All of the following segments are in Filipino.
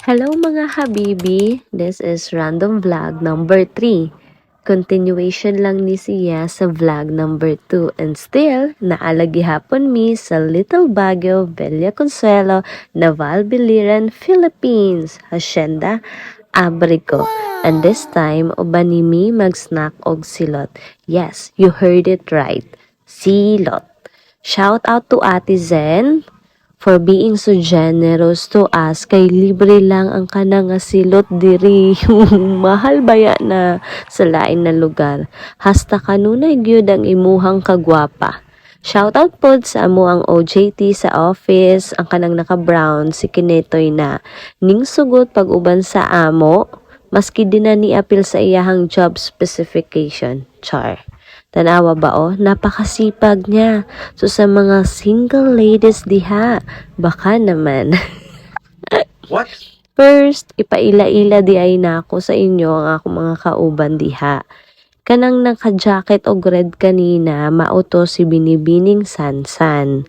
Hello mga habibi, this is Random Vlog number 3. Continuation lang ni siya sa vlog number 2 and still, naalagi hapon mi sa Little Baguio, Bella Consuelo, Naval Biliran, Philippines, Hacienda, Abrico. And this time, uban ni mi mag-snack og silot. Yes, you heard it right. Silot. Shout out to Ate Zen for being so generous to us. Kay libre lang ang kanang silot diri. Mahal baya na sa lain na lugar. Hasta kanunay gyud ang imuhang kagwapa. Shoutout pod sa amo ang OJT sa office, ang kanang naka-brown, si Kinetoy na. Ning sugot pag-uban sa amo, maski din na ni apil sa iyahang job specification. Char. Tanawa ba napakasipag niya. So sa mga single ladies diha, baka naman. What? First, ipaila-ila di ay na ako sa inyo ang akong mga kauban diha. Kanang naka-jacket o red kanina, mauto si Binibining Sansan.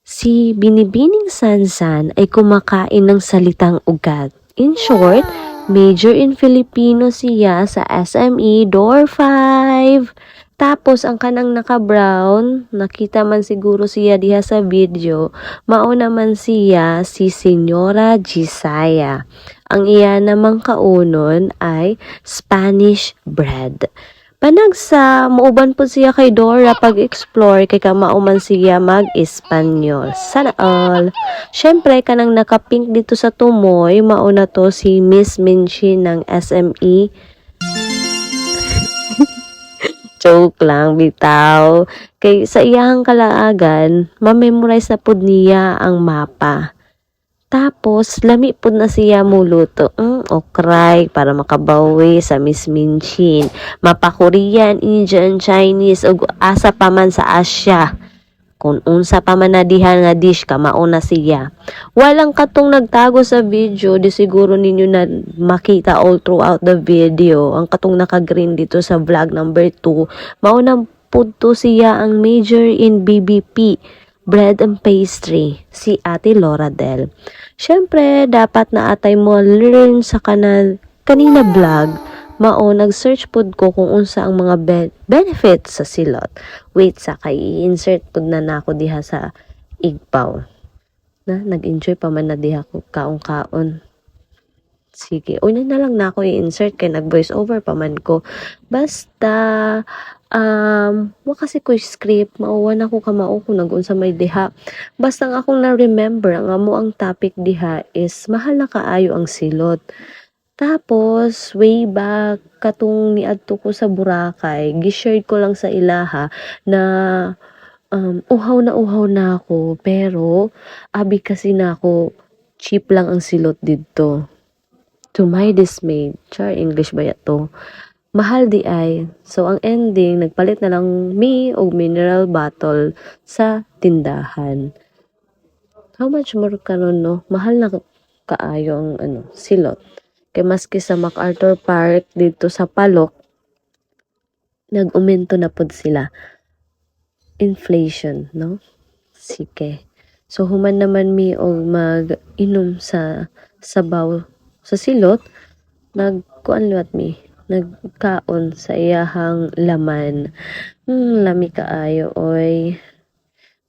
Si Binibining Sansan ay kumakain ng salitang ugat. In short, major in Filipino siya sa SME Door 5. Tapos, ang kanang naka-brown, nakita man siguro siya diha sa video, mauna man siya si Senyora Gisaya. Ang iya namang kaunon ay Spanish bread. Panag sa mauban po siya kay Dora pag-explore kay kamauman siya mag-Espanyol. Sana all. Syempre, kanang naka-pink dito sa tumoy, mauna to si Miss Minchi ng SME. Joke lang, bitaw. Kay sa iyang kalaagan, ma-memorize na pod niya ang mapa. Tapos, lami po na siya muluto. Okray, para makabawi sa Miss Minchin. Mapa Korean, Indian, Chinese, o asa pa man sa Asia. Kung unsa pa man na diha nga dish ka, mauna siya. Walang katong nagtago sa video, di siguro ninyo na makita all throughout the video. Ang katong naka-green dito sa vlog number 2, mauna punto siya ang major in BBP. Bread and pastry, si Ate Laura Del. Syempre, dapat na atay mo learn sa kanina vlog, mao nag-search pod ko kung unsa ang mga benefits sa silot. Wait, sa i-insert pod na nako diha sa igpaw. Nag-enjoy pa man na diha ko kaon-kaon. Sige, una na lang na ako i-insert kay nag-voice over pa man ko. Basta, wa kasi ko script, mauwan ako kamao kung nag-unsa may diha. Basta ang akong na-remember, ang amo ang topic diha is mahal na kaayo ang silot. Tapos, way back, katong niadto ko sa Boracay, gi-share ko lang sa ilaha na uhaw na ako, pero abi kasi na ako, cheap lang ang silot dito. To my dismay, char English ba to? Mahal di ay. So, ang ending, nagpalit na lang me o mineral bottle sa tindahan. How much more karon no? Mahal na kaayo ang silot. Kay maski sa MacArthur Park dito sa Palok, nag-uminto na pod sila. Inflation, no? Sige. So, human naman mi og mag-inom sa sabaw sa silot, nagkuan liwat mi, nagkaon sa iyahang laman. Lami kaayo oy.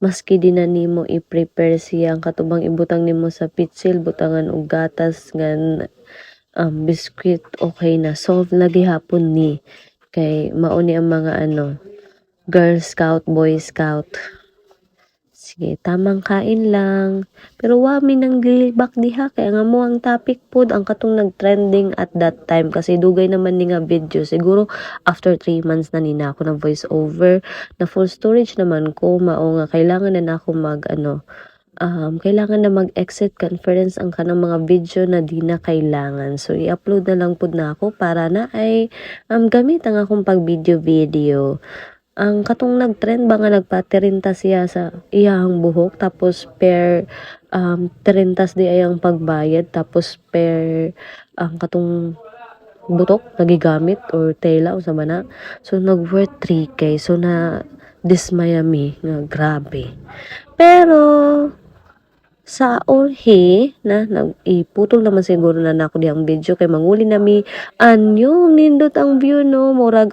Maski di na nimo i-prepare siyang katubang ibutang nimo sa pitsil, butangan og gatas ngan biskwit, okay na. Solve na gihapon ni. Kay mauni ang mga Girl Scout, Boy Scout. Sige, tamang kain lang. Pero wami nang dilibak diha kaya nga mo ang topic pod ang katong nag-trending at that time kasi dugay naman ni nga video. Siguro after 3 months na nina ako na voice over, na full storage naman ko, mao nga kailangan na nako kailangan na mag-exit conference ang kanang mga video na di na kailangan. So, i-upload na lang pod na ako para na ay gamit ang akong pag-video. Ang katong nag-trend ba nga nagpatirinta siya sa iyahang buhok tapos per 30 di ayang pagbayad tapos per katong butok nagigamit or tela o sa bana. So nag-worth 3K. So na dismaya mi nga grabe. Pero sa orhe na nag-iputol naman siguro na nako diyang video kay manguli nami anyong nindot ang view no murag